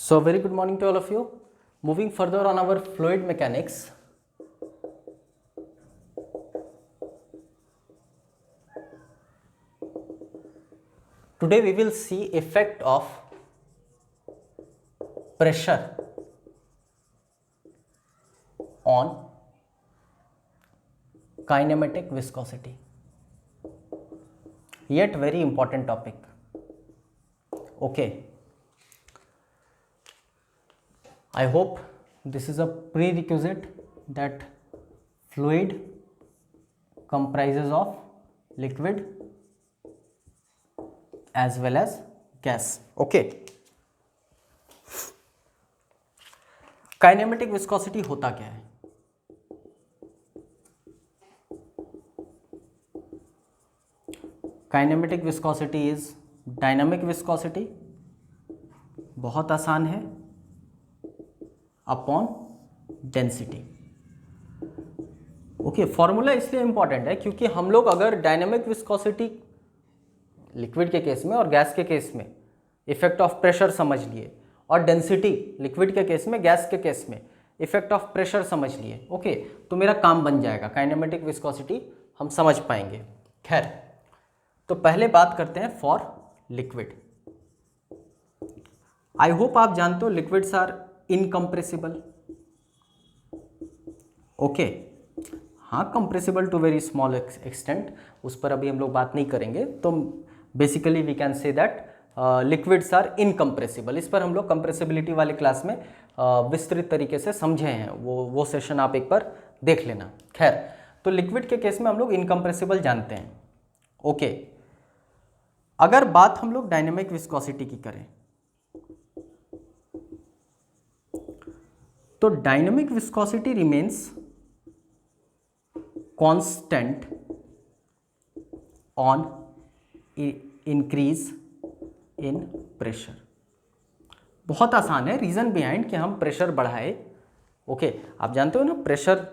So very good morning to all of you. Moving further on our fluid mechanics. Today we will see effect of pressure on kinematic viscosity. Yet very important topic. Okay. I hope this is a prerequisite that fluid comprises of liquid as well as gas. Okay. Kinematic viscosity होता क्या है? Kinematic viscosity is dynamic viscosity, बहुत आसान है, upon density. Okay, formula इसलिए important है क्योंकि हम लोग अगर डायनामिक विस्कोसिटी लिक्विड के केस में और गैस के केस में इफेक्ट ऑफ प्रेशर समझ लिए और डेंसिटी लिक्विड के केस में, गैस के केस में इफेक्ट ऑफ प्रेशर समझ लिए, ओके, तो मेरा काम बन जाएगा, काइनेमेटिक विस्कोसिटी हम समझ पाएंगे. खैर, तो पहले बात करते हैं फॉर लिक्विड. आई होप आप जानते हो लिक्विड्स आर इनकम्प्रेसिबल. ओके, हाँ, compressible to very small extent, उस पर अभी हम लोग बात नहीं करेंगे. तो basically we can say that liquids are incompressible. इस पर हम लोग कंप्रेसिबिलिटी वाले क्लास में विस्तृत तरीके से समझे हैं, वो सेशन आप एक बार देख लेना. खैर, तो लिक्विड के केस में हम लोग इनकम्प्रेसिबल जानते हैं. ओके, अगर बात हम लोग डायनेमिक विस्कोसिटी की करें तो dynamic viscosity remains constant on increase in pressure. बहुत आसान है, रीजन बिहाइंड कि हम प्रेशर बढ़ाए. ओके, आप जानते हो ना, प्रेशर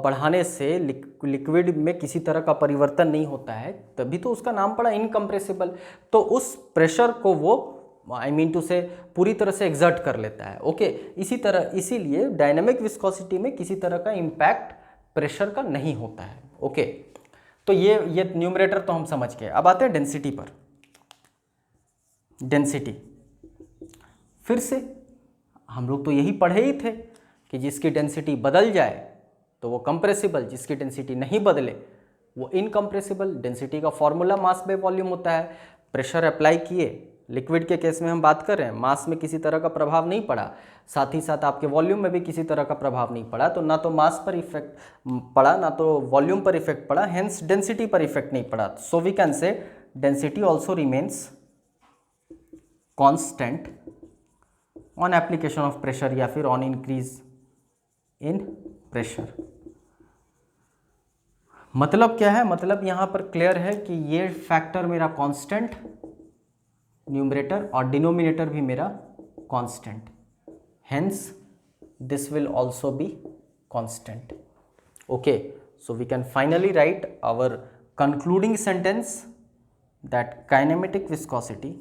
बढ़ाने से लिक्विड में किसी तरह का परिवर्तन नहीं होता है, तभी तो उसका नाम पड़ा इनकम्प्रेसिबल. तो उस प्रेशर को वो आई मीन टू से पूरी तरह से एग्जर्ट कर लेता है. ओके, इसीलिए डायनामिक विस्कोसिटी में किसी तरह का इम्पैक्ट प्रेशर का नहीं होता है. ओके, तो ये न्यूमरेटर तो हम समझ गए. अब आते हैं डेंसिटी पर. डेंसिटी फिर से हम लोग तो यही पढ़े ही थे कि जिसकी डेंसिटी बदल जाए तो वो कंप्रेसिबल, जिसकी डेंसिटी नहीं बदले वो इनकम्प्रेसिबल. डेंसिटी का फॉर्मूला मास बाय वॉल्यूम होता है. प्रेशर अप्लाई किए, लिक्विड के केस में हम बात कर रहे हैं, मास में किसी तरह का प्रभाव नहीं पड़ा, साथ ही साथ आपके वॉल्यूम में भी किसी तरह का प्रभाव नहीं पड़ा, तो ना तो मास पर इफेक्ट पड़ा ना तो वॉल्यूम पर इफेक्ट पड़ा, हेंस डेंसिटी पर इफेक्ट नहीं पड़ा. So we can say density also remains constant on application of pressure या फिर ऑन इंक्रीज इन प्रेशर. मतलब क्या है? मतलब यहां पर क्लियर है कि ये फैक्टर मेरा कांस्टेंट, न्यूमरेटर और डिनोमिनेटर भी मेरा constant, hence this will also be constant. Okay, so we can finally write our concluding sentence that kinematic viscosity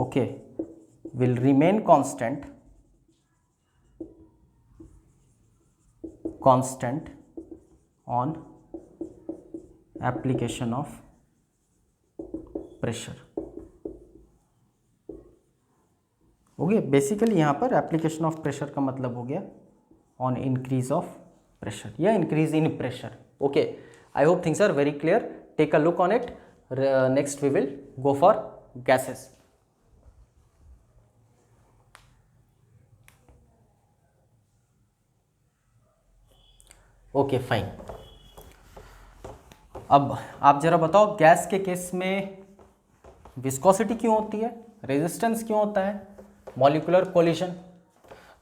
okay will remain constant on application of pressure. Okay, basically यहाँ पर application of pressure का मतलब हो गया on increase of pressure या increase in pressure. Okay, I hope things are very clear. Take a look on it. Next we will go for gases. Okay, fine. अब आप जरा बताओ, गैस के केस में विस्कोसिटी क्यों होती है, रेजिस्टेंस क्यों होता है, मॉलिक्यूलर कोलिशन.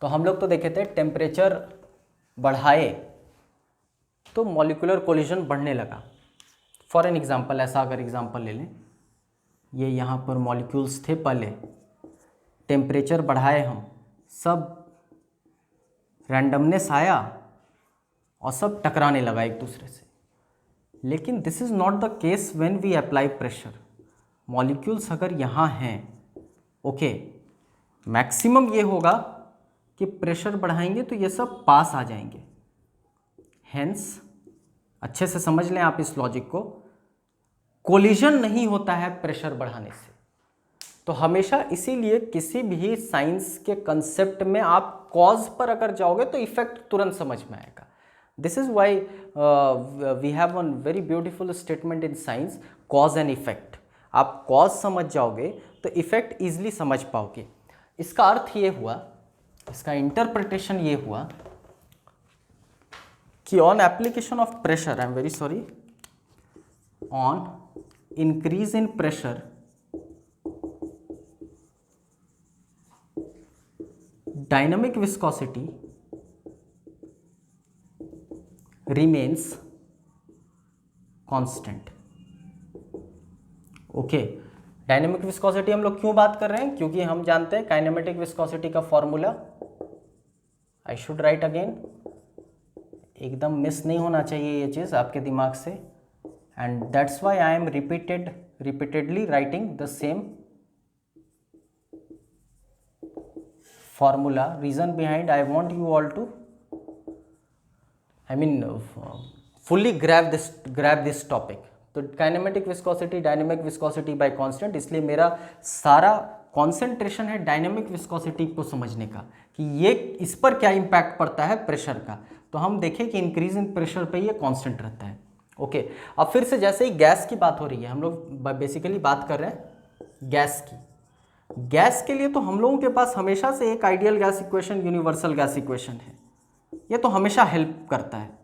तो हम लोग तो देखे थे टेम्परेचर बढ़ाए तो मॉलिक्यूलर कोलिशन बढ़ने लगा. फॉर एन एग्जांपल, ऐसा अगर एग्जांपल ले लें, ये यहाँ पर मॉलिक्यूल्स थे पहले, टेम्परेचर बढ़ाए हम, सब रैंडमनेस आया और सब टकराने लगा एक दूसरे से. लेकिन this is not the case when we apply pressure. Molecules अगर यहाँ हैं, ओके, मैक्सिमम ये होगा कि प्रेशर बढ़ाएंगे तो ये सब पास आ जाएंगे। हेंस अच्छे से समझ लें आप इस लॉजिक को, कोलिजन नहीं होता है प्रेशर बढ़ाने से। तो हमेशा इसीलिए किसी भी साइंस के कंसेप्ट में आप कॉज पर अगर जाओगे तो इफेक्ट तुरंत समझ में आएगा। This is why we have one very beautiful statement in science, cause and effect. आप कॉज समझ जाओगे तो इफेक्ट इजिली समझ पाओगे। इसका अर्थ ये हुआ, इसका इंटरप्रिटेशन ये हुआ कि on application of pressure, I am very sorry, on increase in pressure, dynamic viscosity remains constant। Okay, dynamic viscosity हम लोग क्यों बात कर रहे हैं? क्योंकि हम जानते हैं काइनेमेटिक विस्कोसिटी का formula, I should write again, एकदम मिस नहीं होना चाहिए ये चीज़ आपके दिमाग से, and that's why I am repeatedly writing the same formula. Reason behind, I want you all to, I mean, fully grab this topic. तो kinematic viscosity, dynamic viscosity by constant, इसलिए मेरा सारा कॉन्सेंट्रेशन है डायनेमिक विस्कोसिटी को समझने का कि ये इस पर क्या इम्पैक्ट पड़ता है प्रेशर का। तो हम देखें कि इंक्रीज इन प्रेशर पे ये कांस्टेंट रहता है। ओके, अब फिर से जैसे ही गैस की बात हो रही है, हम लोग बेसिकली बात कर रहे हैं गैस की। गैस के लिए तो हम लोगों के पास हमेशा से एक ideal gas equation, universal gas equation है, ये तो हमेशा हेल्प करता है।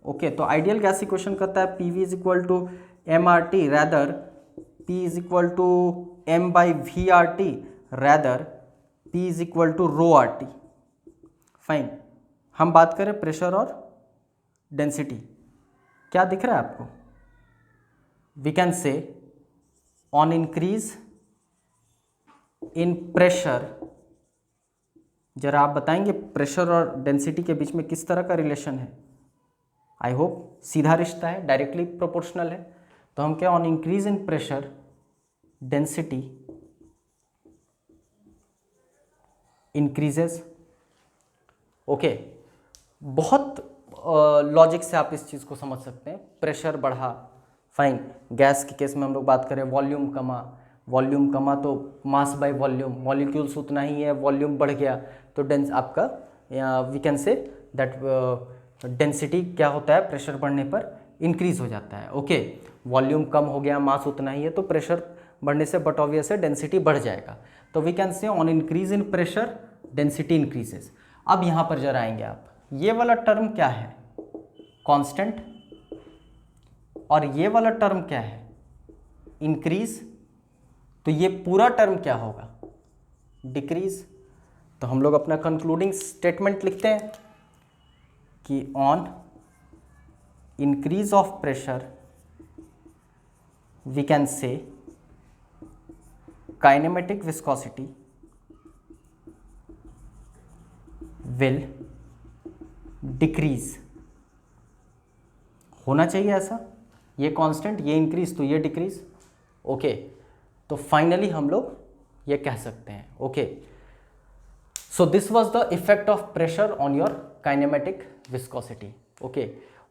ओके, तो आइडियल गैस इक्वेशन कहता है P V is equal to M R T, rather P is equal to M by V R T, rather P is equal to rho R T. Fine, हम बात करें pressure और density, क्या दिख रहा है आपको? We can say on increase in pressure, जरा आप बताएंगे प्रेशर और डेंसिटी के बीच में किस तरह का रिलेशन है? आई होप सीधा रिश्ता है, डायरेक्टली प्रोपोर्शनल है। तो हम क्या, on increase in pressure density increases. Okay, बहुत लॉजिक से आप इस चीज़ को समझ सकते हैं। प्रेशर बढ़ा, फाइन, गैस के केस में हम लोग बात करें वॉल्यूम कमा, वॉल्यूम कमा तो मास बाय वॉल्यूम, मॉलिक्यूल्स उतना ही है, वॉल्यूम बढ़ गया तो डेंस आपका, we can say that density क्या होता है प्रेशर बढ़ने पर इंक्रीज हो जाता है। ओके, वॉल्यूम कम हो गया, मास उतना ही है तो प्रेशर बढ़ने से बट ऑब्वियस है डेंसिटी बढ़ जाएगा। तो we can say on increase in pressure density increases. अब यहाँ पर जरा आएंगे आप, ये वाला टर्म क्या है? कांस्टेंट। और ये वाला टर्म क्या है? इंक्रीज। तो ये पूरा टर्म क्या होगा? डिक्रीज। तो हम लोग अपना कंक्लूडिंग स्टेटमेंट लिखते हैं कि on increase of pressure we can say kinematic viscosity will decrease. होना चाहिए ऐसा, ये कांस्टेंट, ये इंक्रीज तो ये डिक्रीज। ओके, तो फाइनली हम लोग ये कह सकते हैं। Okay, so this was the effect of pressure on your kinematic viscosity. Okay,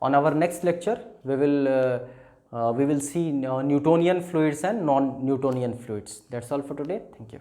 on our next lecture we will see Newtonian fluids and non-Newtonian fluids. That's all for today. Thank you.